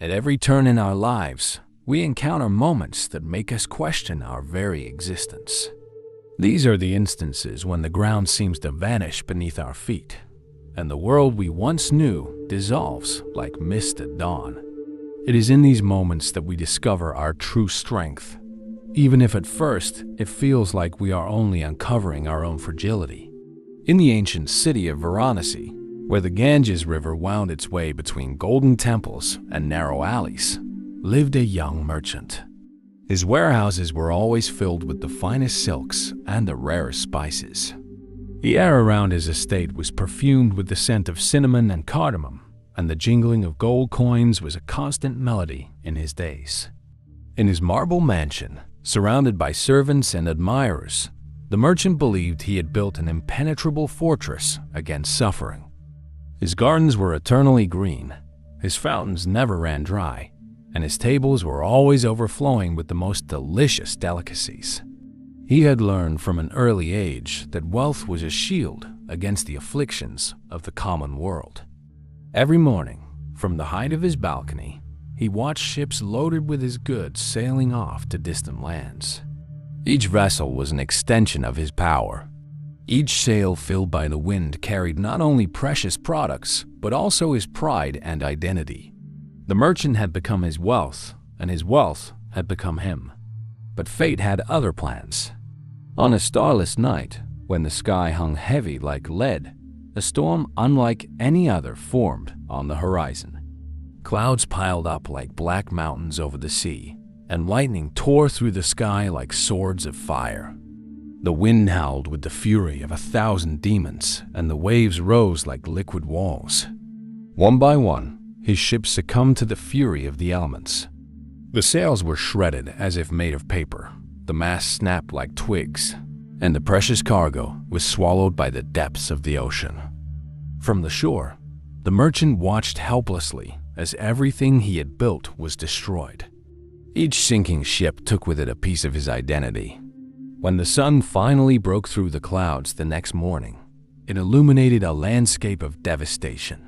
At every turn in our lives, we encounter moments that make us question our very existence. These are the instances when the ground seems to vanish beneath our feet, and the world we once knew dissolves like mist at dawn. It is in these moments that we discover our true strength, even if at first it feels like we are only uncovering our own fragility. In the ancient city of Varanasi, where the Ganges River wound its way between golden temples and narrow alleys, lived a young merchant. His warehouses were always filled with the finest silks and the rarest spices. The air around his estate was perfumed with the scent of cinnamon and cardamom, and the jingling of gold coins was a constant melody in his days. In his marble mansion, surrounded by servants and admirers, the merchant believed he had built an impenetrable fortress against suffering. His gardens were eternally green, his fountains never ran dry, and his tables were always overflowing with the most delicious delicacies. He had learned from an early age that wealth was a shield against the afflictions of the common world. Every morning, from the height of his balcony, he watched ships loaded with his goods sailing off to distant lands. Each vessel was an extension of his power. Each sail filled by the wind carried not only precious products, but also his pride and identity. The merchant had become his wealth, and his wealth had become him. But fate had other plans. On a starless night, when the sky hung heavy like lead, a storm unlike any other formed on the horizon. Clouds piled up like black mountains over the sea, and lightning tore through the sky like swords of fire. The wind howled with the fury of 1,000 demons, and the waves rose like liquid walls. One by one, his ships succumbed to the fury of the elements. The sails were shredded as if made of paper, the masts snapped like twigs, and the precious cargo was swallowed by the depths of the ocean. From the shore, the merchant watched helplessly as everything he had built was destroyed. Each sinking ship took with it a piece of his identity. When the sun finally broke through the clouds the next morning, it illuminated a landscape of devastation.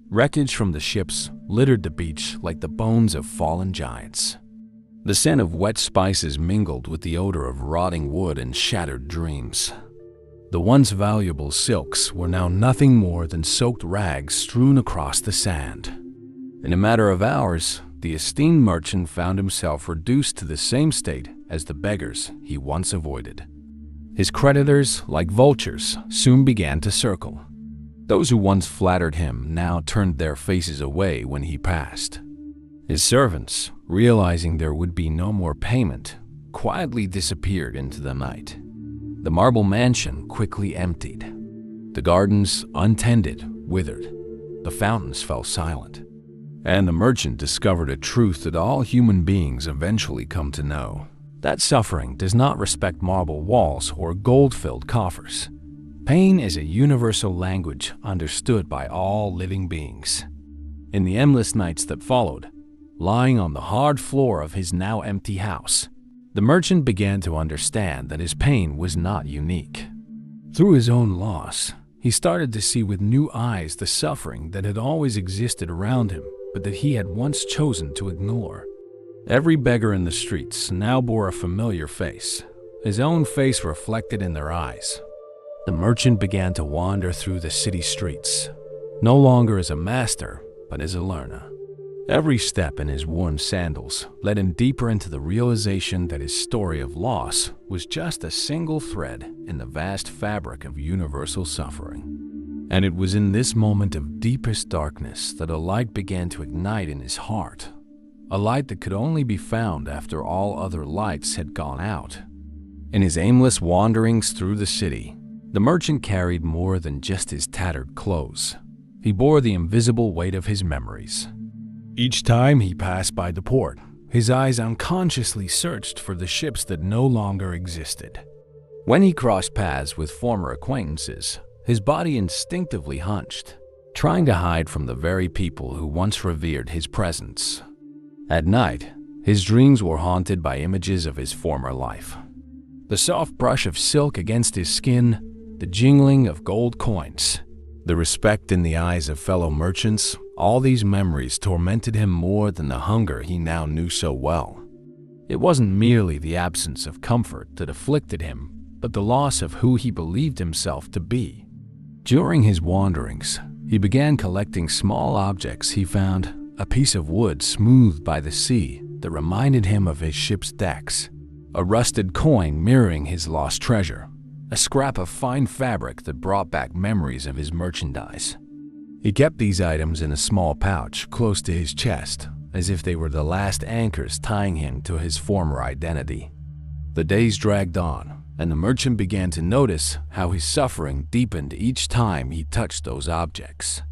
Wreckage from the ships littered the beach like the bones of fallen giants. The scent of wet spices mingled with the odor of rotting wood and shattered dreams. The once valuable silks were now nothing more than soaked rags strewn across the sand. In a matter of hours, the esteemed merchant found himself reduced to the same state as the beggars he once avoided. His creditors, like vultures, soon began to circle. Those who once flattered him now turned their faces away when he passed. His servants, realizing there would be no more payment, quietly disappeared into the night. The marble mansion quickly emptied. The gardens, untended, withered. The fountains fell silent. And the merchant discovered a truth that all human beings eventually come to know: that suffering does not respect marble walls or gold-filled coffers. Pain is a universal language understood by all living beings. In the endless nights that followed, lying on the hard floor of his now empty house, the merchant began to understand that his pain was not unique. Through his own loss, he started to see with new eyes the suffering that had always existed around him, but that he had once chosen to ignore. Every beggar in the streets now bore a familiar face, his own face reflected in their eyes. The merchant began to wander through the city streets, no longer as a master, but as a learner. Every step in his worn sandals led him deeper into the realization that his story of loss was just a single thread in the vast fabric of universal suffering. And it was in this moment of deepest darkness that a light began to ignite in his heart, a light that could only be found after all other lights had gone out. In his aimless wanderings through the city, the merchant carried more than just his tattered clothes. He bore the invisible weight of his memories. Each time he passed by the port, his eyes unconsciously searched for the ships that no longer existed. When he crossed paths with former acquaintances, his body instinctively hunched, trying to hide from the very people who once revered his presence. At night, his dreams were haunted by images of his former life. The soft brush of silk against his skin, the jingling of gold coins, the respect in the eyes of fellow merchants, All these memories tormented him more than the hunger he now knew so well. It wasn't merely the absence of comfort that afflicted him, but the loss of who he believed himself to be. During his wanderings, he began collecting small objects he found, a piece of wood smoothed by the sea that reminded him of his ship's decks, a rusted coin mirroring his lost treasure, a scrap of fine fabric that brought back memories of his merchandise. He kept these items in a small pouch close to his chest, as if they were the last anchors tying him to his former identity. The days dragged on, and the merchant began to notice how his suffering deepened each time he touched those objects.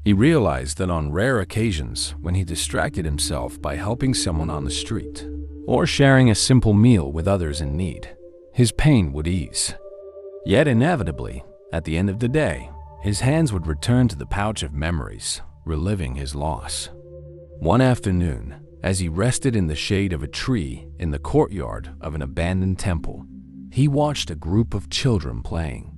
He realized that on rare occasions, when he distracted himself by helping someone on the street or sharing a simple meal with others in need, his pain would ease. Yet inevitably, at the end of the day, his hands would return to the pouch of memories, reliving his loss. One afternoon, as he rested in the shade of a tree in the courtyard of an abandoned temple, he watched a group of children playing.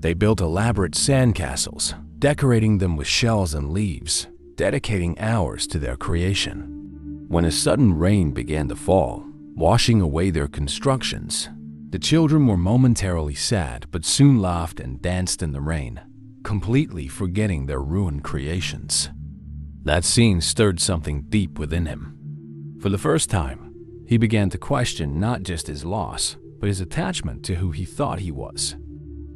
They built elaborate sandcastles, decorating them with shells and leaves, dedicating hours to their creation. When a sudden rain began to fall, washing away their constructions, the children were momentarily sad but soon laughed and danced in the rain, completely forgetting their ruined creations. That scene stirred something deep within him. For the first time, he began to question not just his loss, but his attachment to who he thought he was.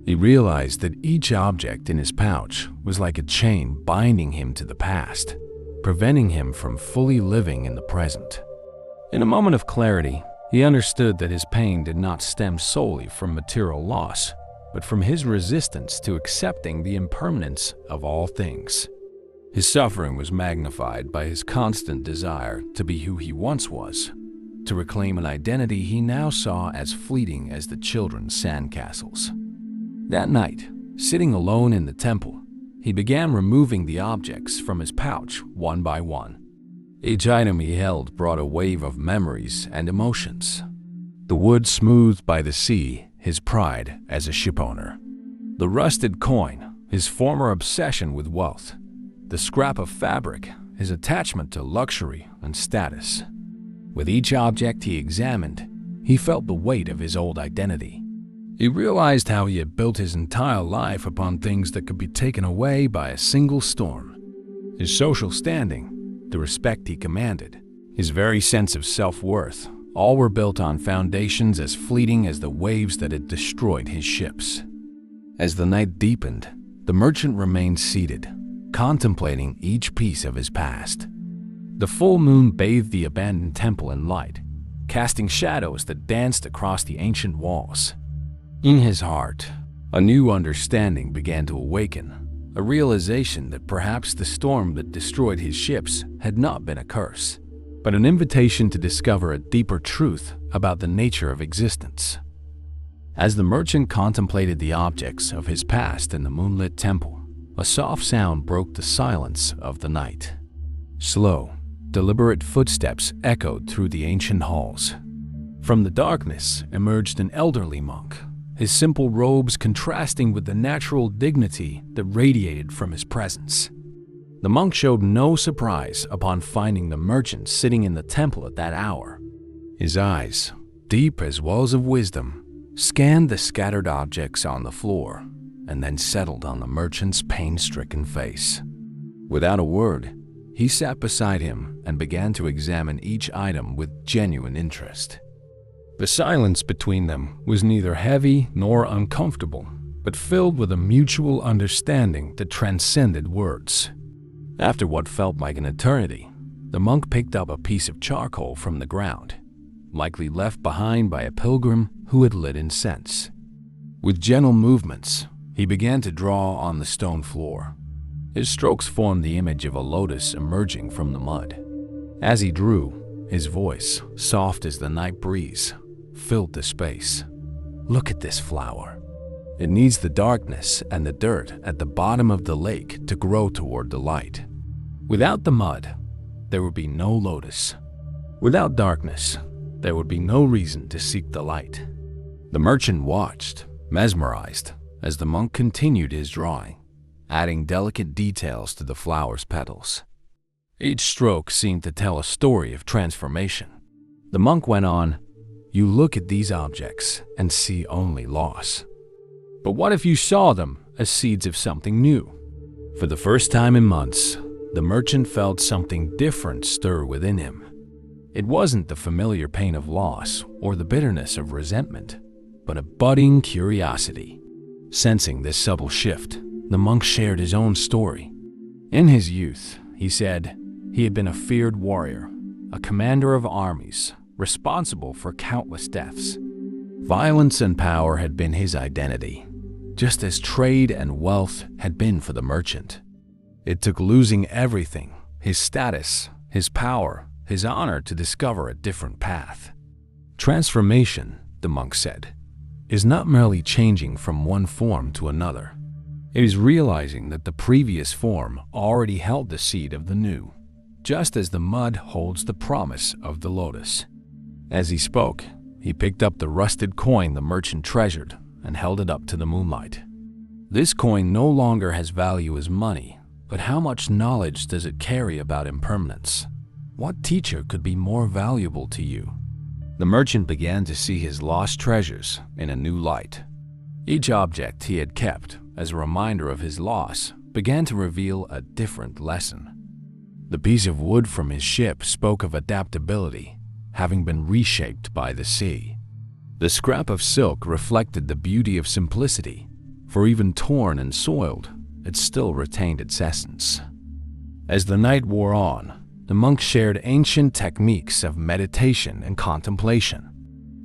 He realized that each object in his pouch was like a chain binding him to the past, preventing him from fully living in the present. In a moment of clarity, he understood that his pain did not stem solely from material loss, but from his resistance to accepting the impermanence of all things. His suffering was magnified by his constant desire to be who he once was, to reclaim an identity he now saw as fleeting as the children's sandcastles. That night, sitting alone in the temple, he began removing the objects from his pouch one by one. Each item he held brought a wave of memories and emotions. The wood smoothed by the sea, his pride as a shipowner. The rusted coin, his former obsession with wealth. The scrap of fabric, his attachment to luxury and status. With each object he examined, he felt the weight of his old identity. He realized how he had built his entire life upon things that could be taken away by a single storm. His social standing, the respect he commanded, his very sense of self-worth, all were built on foundations as fleeting as the waves that had destroyed his ships. As the night deepened, the merchant remained seated, contemplating each piece of his past. The full moon bathed the abandoned temple in light, casting shadows that danced across the ancient walls. In his heart, a new understanding began to awaken, a realization that perhaps the storm that destroyed his ships had not been a curse, but an invitation to discover a deeper truth about the nature of existence. As the merchant contemplated the objects of his past in the moonlit temple, a soft sound broke the silence of the night. Slow, deliberate footsteps echoed through the ancient halls. From the darkness emerged an elderly monk, his simple robes contrasting with the natural dignity that radiated from his presence. The monk showed no surprise upon finding the merchant sitting in the temple at that hour. His eyes, deep as wells of wisdom, scanned the scattered objects on the floor and then settled on the merchant's pain-stricken face. Without a word, he sat beside him and began to examine each item with genuine interest. The silence between them was neither heavy nor uncomfortable, but filled with a mutual understanding that transcended words. After what felt like an eternity, the monk picked up a piece of charcoal from the ground, likely left behind by a pilgrim who had lit incense. With gentle movements, he began to draw on the stone floor. His strokes formed the image of a lotus emerging from the mud. As he drew, his voice, soft as the night breeze, filled the space. "Look at this flower. It needs the darkness and the dirt at the bottom of the lake to grow toward the light. Without the mud, there would be no lotus. Without darkness, there would be no reason to seek the light." The merchant watched, mesmerized, as the monk continued his drawing. adding delicate details to the flower's petals. Each stroke seemed to tell a story of transformation. The monk went on, "You look at these objects and see only loss. But what if you saw them as seeds of something new?" For the first time in months, the merchant felt something different stir within him. It wasn't the familiar pain of loss or the bitterness of resentment, but a budding curiosity. Sensing this subtle shift, the monk shared his own story. In his youth, he said, he had been a feared warrior, a commander of armies, responsible for countless deaths. Violence and power had been his identity, just as trade and wealth had been for the merchant. It took losing everything, his status, his power, his honor, to discover a different path. Transformation, the monk said, is not merely changing from one form to another. It is realizing that the previous form already held the seed of the new, just as the mud holds the promise of the lotus. As he spoke, he picked up the rusted coin the merchant treasured and held it up to the moonlight. This coin no longer has value as money, but how much knowledge does it carry about impermanence? What teacher could be more valuable to you? The merchant began to see his lost treasures in a new light. Each object he had kept as a reminder of his loss began to reveal a different lesson. The piece of wood from his ship spoke of adaptability, having been reshaped by the sea. The scrap of silk reflected the beauty of simplicity, for even torn and soiled, it still retained its essence. As the night wore on, the monk shared ancient techniques of meditation and contemplation.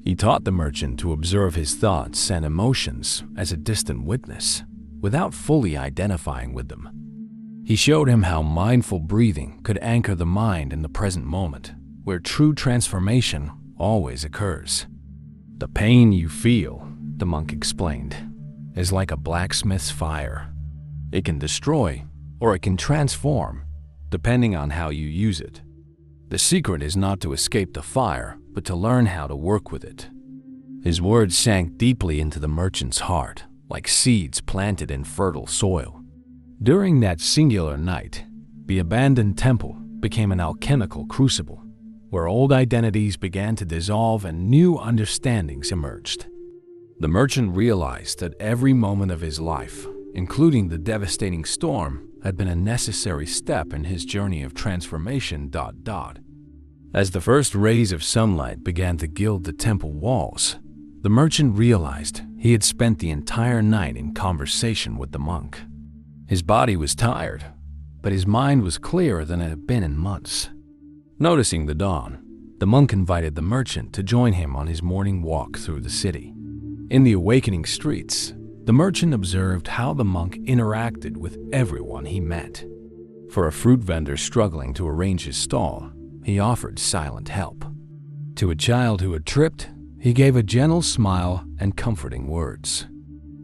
He taught the merchant to observe his thoughts and emotions as a distant witness, without fully identifying with them. He showed him how mindful breathing could anchor the mind in the present moment, where true transformation always occurs. "The pain you feel," the monk explained, "is like a blacksmith's fire. It can destroy or it can transform, depending on how you use it. The secret is not to escape the fire, but to learn how to work with it." His words sank deeply into the merchant's heart, like seeds planted in fertile soil. During that singular night, the abandoned temple became an alchemical crucible, where old identities began to dissolve and new understandings emerged. The merchant realized that every moment of his life, including the devastating storm, had been a necessary step in his journey of transformation. As the first rays of sunlight began to gild the temple walls, the merchant realized he had spent the entire night in conversation with the monk. His body was tired, but his mind was clearer than it had been in months. Noticing the dawn, the monk invited the merchant to join him on his morning walk through the city. In the awakening streets, the merchant observed how the monk interacted with everyone he met. For a fruit vendor struggling to arrange his stall, he offered silent help. To a child who had tripped, he gave a gentle smile and comforting words.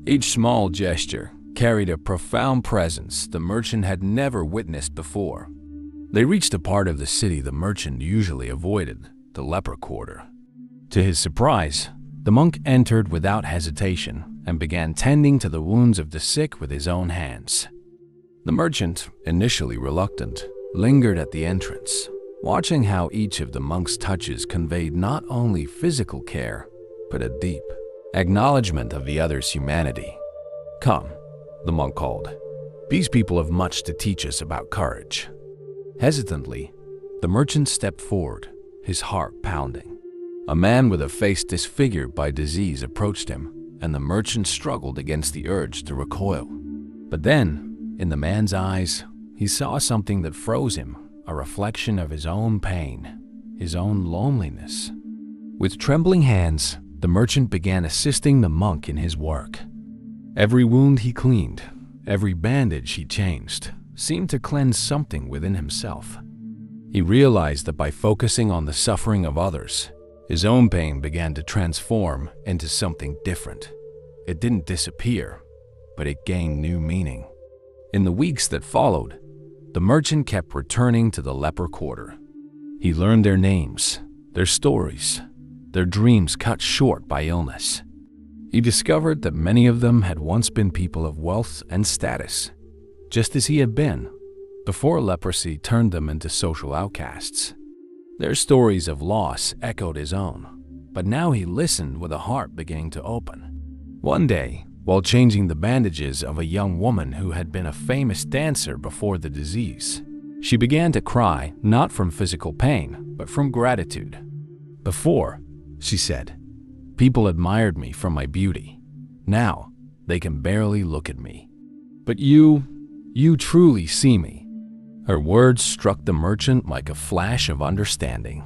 Each small gesture carried a profound presence the merchant had never witnessed before. They reached a part of the city the merchant usually avoided, the leper quarter. To his surprise, the monk entered without hesitation and began tending to the wounds of the sick with his own hands. The merchant, initially reluctant, lingered at the entrance, watching how each of the monk's touches conveyed not only physical care, but a deep acknowledgement of the other's humanity. "Come," the monk called. "These people have much to teach us about courage." Hesitantly, the merchant stepped forward, his heart pounding. A man with a face disfigured by disease approached him, and the merchant struggled against the urge to recoil. But then, in the man's eyes, he saw something that froze him, a reflection of his own pain, his own loneliness. With trembling hands, the merchant began assisting the monk in his work. Every wound he cleaned, every bandage he changed, seemed to cleanse something within himself. He realized that by focusing on the suffering of others, his own pain began to transform into something different. It didn't disappear, but it gained new meaning. In the weeks that followed, the merchant kept returning to the leper quarter. He learned their names, their stories, their dreams cut short by illness. He discovered that many of them had once been people of wealth and status, just as he had been, before leprosy turned them into social outcasts. Their stories of loss echoed his own, but now he listened with a heart beginning to open. One day, while changing the bandages of a young woman who had been a famous dancer before the disease, she began to cry, not from physical pain, but from gratitude. "Before," she said, "people admired me for my beauty. Now, they can barely look at me. But you truly see me." Her words struck the merchant like a flash of understanding.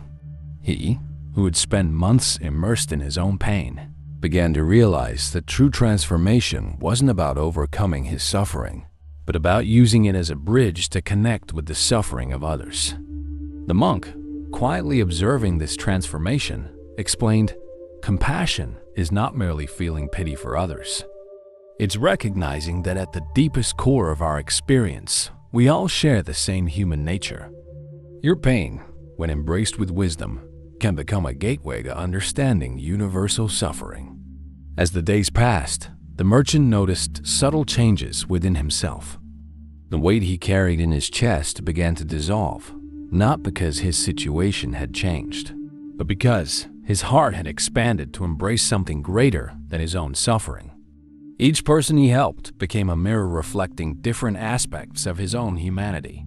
He, who had spent months immersed in his own pain, began to realize that true transformation wasn't about overcoming his suffering, but about using it as a bridge to connect with the suffering of others. The monk, quietly observing this transformation, explained, "Compassion is not merely feeling pity for others. It's recognizing that at the deepest core of our experience, we all share the same human nature. Your pain, when embraced with wisdom, can become a gateway to understanding universal suffering." As the days passed, the merchant noticed subtle changes within himself. The weight he carried in his chest began to dissolve, not because his situation had changed, but because his heart had expanded to embrace something greater than his own suffering. Each person he helped became a mirror reflecting different aspects of his own humanity.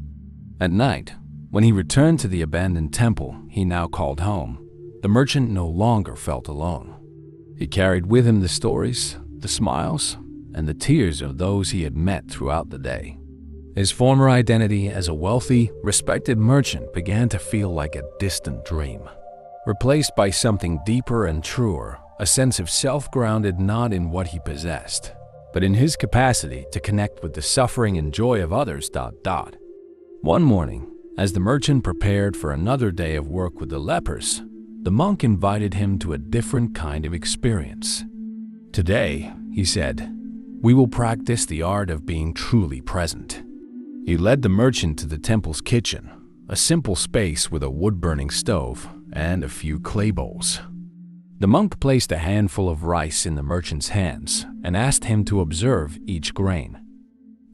At night, when he returned to the abandoned temple he now called home, the merchant no longer felt alone. He carried with him the stories, the smiles, and the tears of those he had met throughout the day. His former identity as a wealthy, respected merchant began to feel like a distant dream, replaced by something deeper and truer, a sense of self grounded not in what he possessed, but in his capacity to connect with the suffering and joy of others. One morning, as the merchant prepared for another day of work with the lepers, the monk invited him to a different kind of experience. "Today," he said, "we will practice the art of being truly present." He led the merchant to the temple's kitchen, a simple space with a wood-burning stove and a few clay bowls. The monk placed a handful of rice in the merchant's hands and asked him to observe each grain.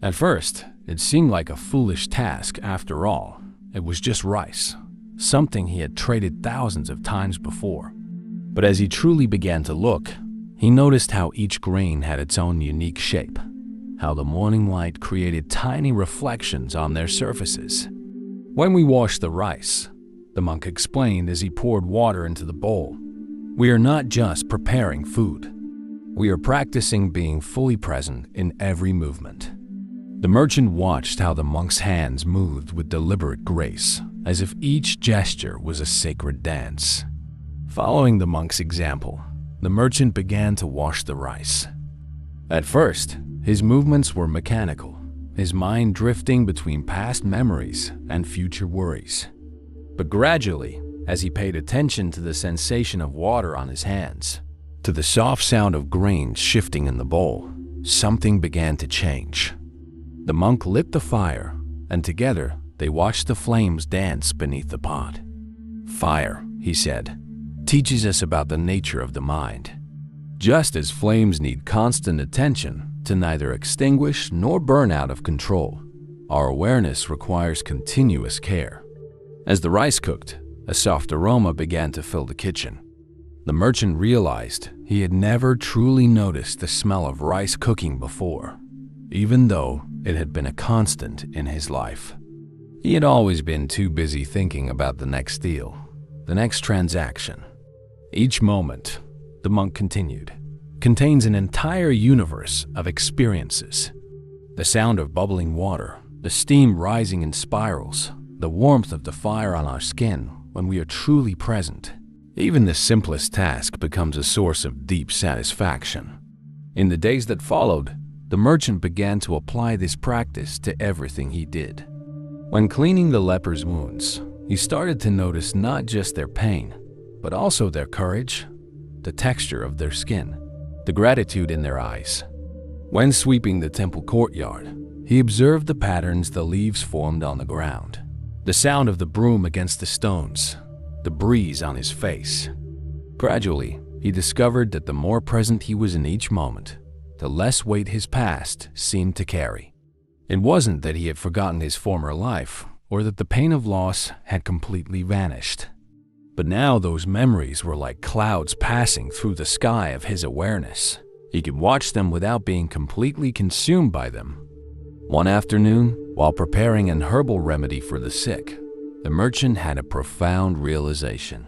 At first, it seemed like a foolish task. After all, it was just rice, something he had traded thousands of times before. But as he truly began to look, he noticed how each grain had its own unique shape, how the morning light created tiny reflections on their surfaces. "When we wash the rice," the monk explained as he poured water into the bowl, "we are not just preparing food. We are practicing being fully present in every movement." The merchant watched how the monk's hands moved with deliberate grace, as if each gesture was a sacred dance. Following the monk's example, the merchant began to wash the rice. At first, his movements were mechanical, his mind drifting between past memories and future worries. But gradually, as he paid attention to the sensation of water on his hands, to the soft sound of grains shifting in the bowl, something began to change. The monk lit the fire, and together they watched the flames dance beneath the pot. "Fire," he said, "teaches us about the nature of the mind. Just as flames need constant attention to neither extinguish nor burn out of control, our awareness requires continuous care." As the rice cooked, a soft aroma began to fill the kitchen. The merchant realized he had never truly noticed the smell of rice cooking before, even though it had been a constant in his life. He had always been too busy thinking about the next deal, the next transaction. Each moment, the monk continued, contains an entire universe of experiences. The sound of bubbling water, the steam rising in spirals, the warmth of the fire on our skin when we are truly present. Even the simplest task becomes a source of deep satisfaction. In the days that followed, the merchant began to apply this practice to everything he did. When cleaning the lepers' wounds, he started to notice not just their pain, but also their courage, the texture of their skin, the gratitude in their eyes. When sweeping the temple courtyard, he observed the patterns the leaves formed on the ground, the sound of the broom against the stones, the breeze on his face. Gradually, he discovered that the more present he was in each moment, the less weight his past seemed to carry. It wasn't that he had forgotten his former life, or that the pain of loss had completely vanished. But now those memories were like clouds passing through the sky of his awareness. He could watch them without being completely consumed by them. One afternoon, while preparing an herbal remedy for the sick, the merchant had a profound realization.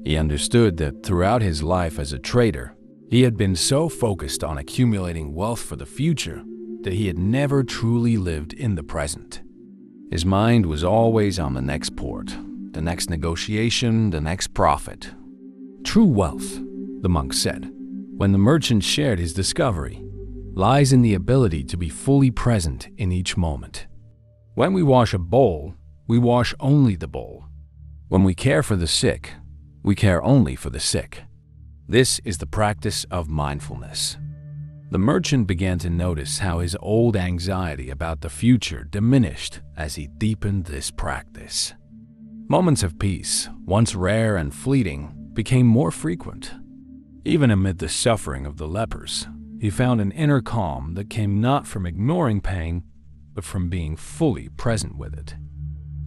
He understood that throughout his life as a trader, he had been so focused on accumulating wealth for the future that he had never truly lived in the present. His mind was always on the next port, the next negotiation, the next profit. True wealth, the monk said, when the merchant shared his discovery, lies in the ability to be fully present in each moment. When we wash a bowl, we wash only the bowl. When we care for the sick, we care only for the sick. This is the practice of mindfulness. The merchant began to notice how his old anxiety about the future diminished as he deepened this practice. Moments of peace, once rare and fleeting, became more frequent. Even amid the suffering of the lepers, he found an inner calm that came not from ignoring pain, but from being fully present with it.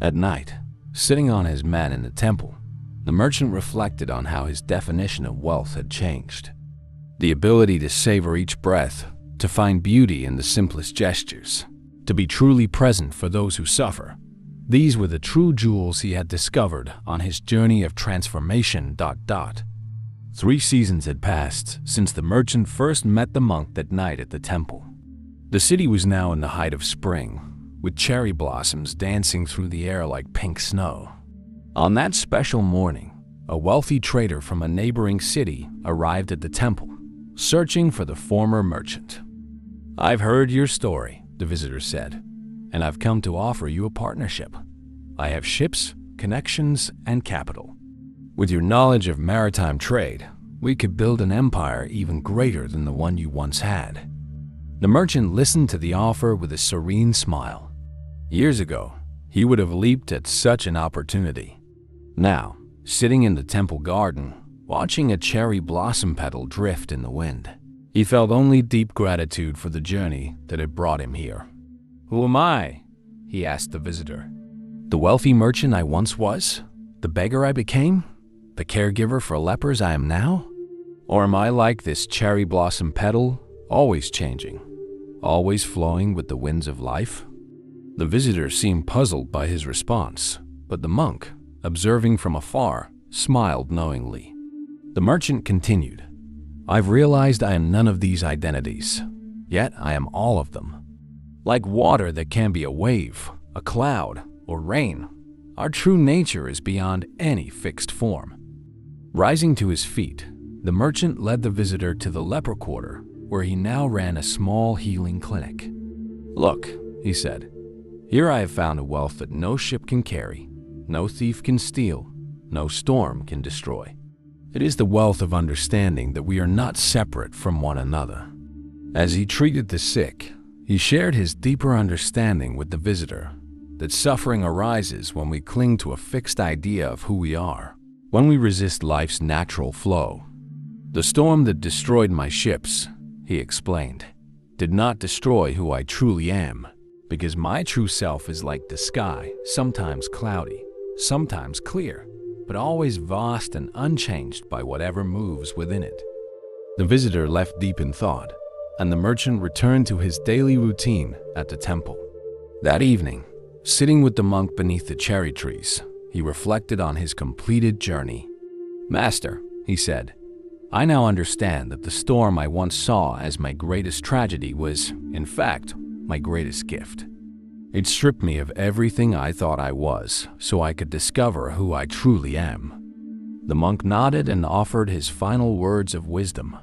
At night, sitting on his mat in the temple, the merchant reflected on how his definition of wealth had changed. The ability to savor each breath, to find beauty in the simplest gestures, to be truly present for those who suffer. These were the true jewels he had discovered on his journey of transformation. 3 seasons had passed since the merchant first met the monk that night at the temple. The city was now in the height of spring, with cherry blossoms dancing through the air like pink snow. On that special morning, a wealthy trader from a neighboring city arrived at the temple, searching for the former merchant. "I've heard your story," the visitor said, "and I've come to offer you a partnership. I have ships, connections, and capital. With your knowledge of maritime trade, we could build an empire even greater than the one you once had." The merchant listened to the offer with a serene smile. Years ago, he would have leaped at such an opportunity. Now, sitting in the temple garden, watching a cherry blossom petal drift in the wind, he felt only deep gratitude for the journey that had brought him here. "Who am I?" he asked the visitor. "The wealthy merchant I once was? The beggar I became? The caregiver for lepers I am now? Or am I like this cherry blossom petal, always changing, always flowing with the winds of life?" The visitor seemed puzzled by his response, but the monk, observing from afar, smiled knowingly. The merchant continued, "I've realized I am none of these identities, yet I am all of them. Like water that can be a wave, a cloud, or rain, our true nature is beyond any fixed form." Rising to his feet, the merchant led the visitor to the leper quarter, where he now ran a small healing clinic. "Look," he said, "here I have found a wealth that no ship can carry, no thief can steal, no storm can destroy. It is the wealth of understanding that we are not separate from one another." As he treated the sick, he shared his deeper understanding with the visitor that suffering arises when we cling to a fixed idea of who we are, when we resist life's natural flow. "The storm that destroyed my ships," he explained, "did not destroy who I truly am, because my true self is like the sky, sometimes cloudy, sometimes clear, but always vast and unchanged by whatever moves within it." The visitor left deep in thought, and the merchant returned to his daily routine at the temple. That evening, sitting with the monk beneath the cherry trees, he reflected on his completed journey. "Master," he said, "I now understand that the storm I once saw as my greatest tragedy was, in fact, my greatest gift. It stripped me of everything I thought I was, so I could discover who I truly am." The monk nodded and offered his final words of wisdom.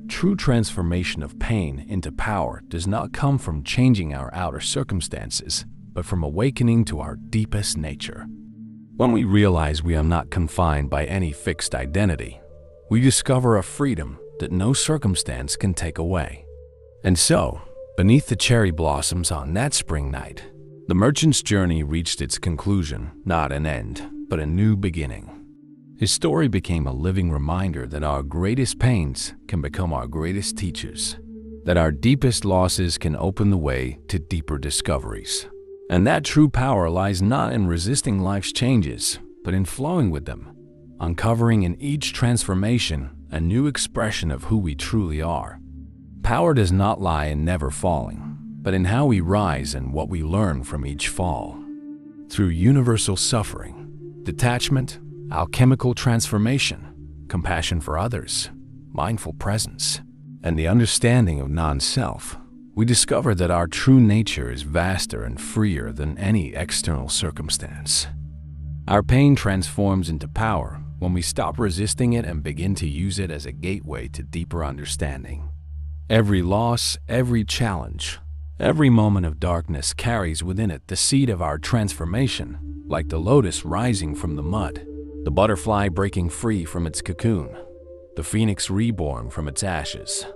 True transformation of pain into power does not come from changing our outer circumstances, but from awakening to our deepest nature. When we realize we are not confined by any fixed identity, we discover a freedom that no circumstance can take away. And so, beneath the cherry blossoms on that spring night, the merchant's journey reached its conclusion, not an end, but a new beginning. His story became a living reminder that our greatest pains can become our greatest teachers. that our deepest losses can open the way to deeper discoveries. And that true power lies not in resisting life's changes, but in flowing with them, uncovering in each transformation a new expression of who we truly are. Power does not lie in never falling, but in how we rise and what we learn from each fall. Through universal suffering, detachment, alchemical transformation, compassion for others, mindful presence, and the understanding of non-self, we discover that our true nature is vaster and freer than any external circumstance. Our pain transforms into power when we stop resisting it and begin to use it as a gateway to deeper understanding. Every loss, every challenge, every moment of darkness carries within it the seed of our transformation, like the lotus rising from the mud, the butterfly breaking free from its cocoon, the phoenix reborn from its ashes.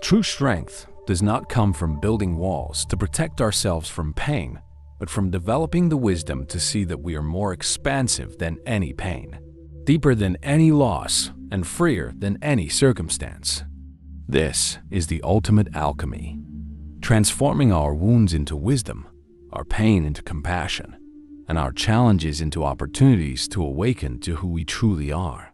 True strength does not come from building walls to protect ourselves from pain, but from developing the wisdom to see that we are more expansive than any pain, deeper than any loss, and freer than any circumstance. This is the ultimate alchemy, transforming our wounds into wisdom, our pain into compassion, and our challenges into opportunities to awaken to who we truly are.